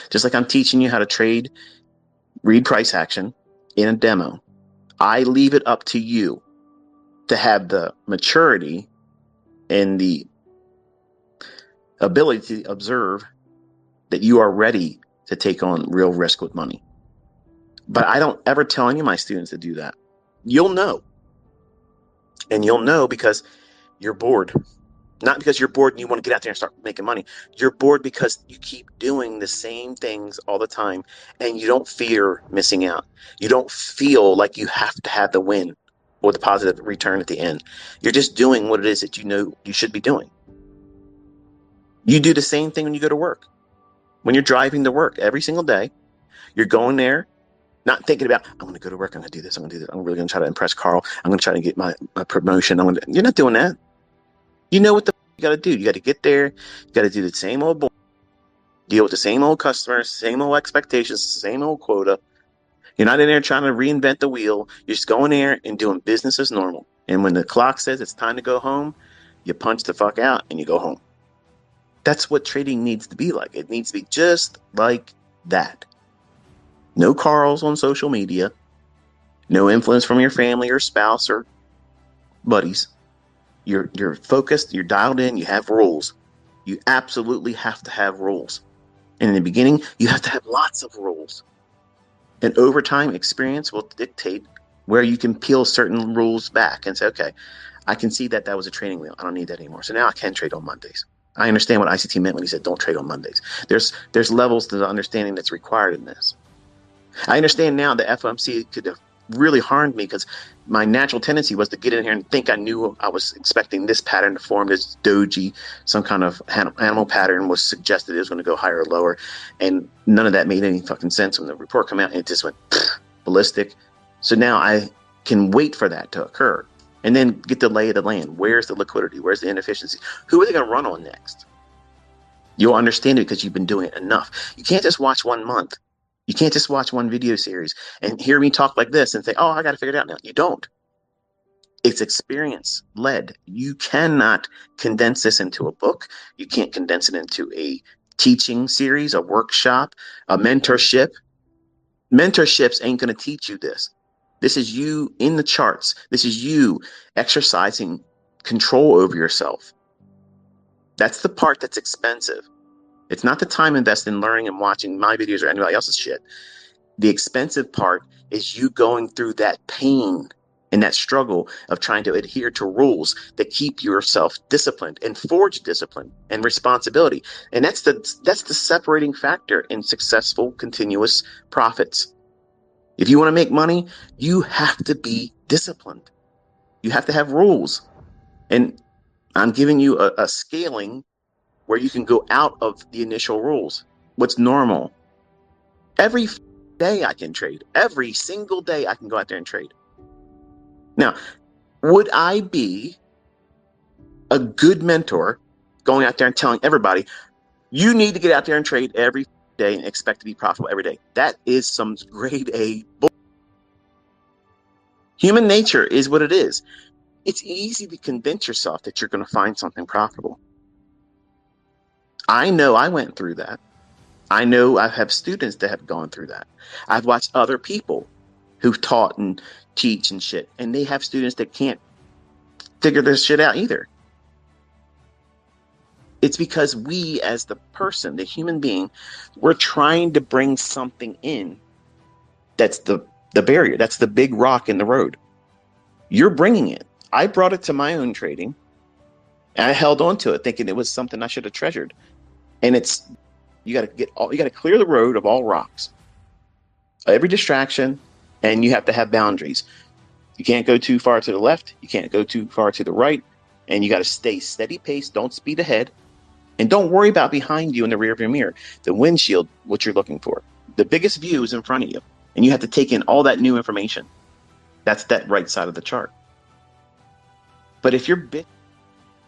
Just like I'm teaching you how to trade, read price action in a demo, I leave it up to you to have the maturity and the ability to observe that you are ready to take on real risk with money. But I don't ever tell any of my students to do that. You'll know. And you'll know because you're bored. Not because you're bored and you want to get out there and start making money. You're bored because you keep doing the same things all the time and you don't fear missing out. You don't feel like you have to have the win or the positive return at the end. You're just doing what it is that you know you should be doing. You do the same thing when you go to work. When you're driving to work every single day, you're going there, not thinking about, I'm going to go to work, I'm going to do this, I'm going to do this, I'm really going to try to impress Carl, I'm going to try to get my promotion. You're not doing that. You know what you got to do. You got to get there. You got to do the same old deal with the same old customers, same old expectations, same old quota. You're not in there trying to reinvent the wheel. You're just going there and doing business as normal. And when the clock says it's time to go home, you punch the fuck out and you go home. That's what trading needs to be like. It needs to be just like that. No Carls on social media. No influence from your family or spouse or buddies. You're focused, you're dialed in, you have rules. You absolutely have to have rules. And in the beginning, you have to have lots of rules. And over time, experience will dictate where you can peel certain rules back and say, okay, I can see that was a training wheel. I don't need that anymore. So now I can trade on Mondays. I understand what ICT meant when he said don't trade on Mondays. There's levels to the understanding that's required in this. I understand now that FOMC could have really harmed me because my natural tendency was to get in here and think I knew I was expecting this pattern to form, this doji, some kind of animal pattern was suggested it was going to go higher or lower. And none of that made any fucking sense when the report came out and it just went ballistic. So now I can wait for that to occur and then get the lay of the land. Where's the liquidity? Where's the inefficiency? Who are they going to run on next? You'll understand it because you've been doing it enough. You can't just watch 1 month. You can't just watch one video series and hear me talk like this and say, oh, I got to figure it out now. You don't. It's experience led. You cannot condense this into a book. You can't condense it into a teaching series, a workshop, a mentorship. Mentorships ain't going to teach you this. This is you in the charts. This is you exercising control over yourself. That's the part that's expensive. It's not the time invested in learning and watching my videos or anybody else's shit. The expensive part is you going through that pain and that struggle of trying to adhere to rules that keep yourself disciplined and forge discipline and responsibility. And that's the separating factor in successful continuous profits. If you want to make money, you have to be disciplined. You have to have rules. And I'm giving you a scaling where you can go out of the initial rules. What's normal? Every day I can trade. Every single day I can go out there and trade. Now, would I be a good mentor going out there and telling everybody, you need to get out there and trade every day and expect to be profitable every day? That is some grade A bull. Human nature is what it is. It's easy to convince yourself that you're going to find something profitable. I know I went through that. I know I have students that have gone through that. I've watched other people who've taught and teach and shit, and they have students that can't figure this shit out either. It's because we, as the person, the human being, we're trying to bring something in that's the barrier. That's the big rock in the road. You're bringing it. I brought it to my own trading, and I held on to it thinking it was something I should have treasured. And you got to clear the road of all rocks, every distraction, and you have to have boundaries. You can't go too far to the left. You can't go too far to the right. And you got to stay steady pace. Don't speed ahead. And don't worry about behind you in the rearview mirror, the windshield, what you're looking for. The biggest view is in front of you. And you have to take in all that new information. That's that right side of the chart. But if you're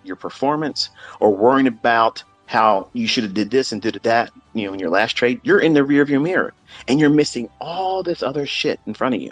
your performance or worrying about how you should have did this and did that, in your last trade, you're in the rearview mirror and you're missing all this other shit in front of you.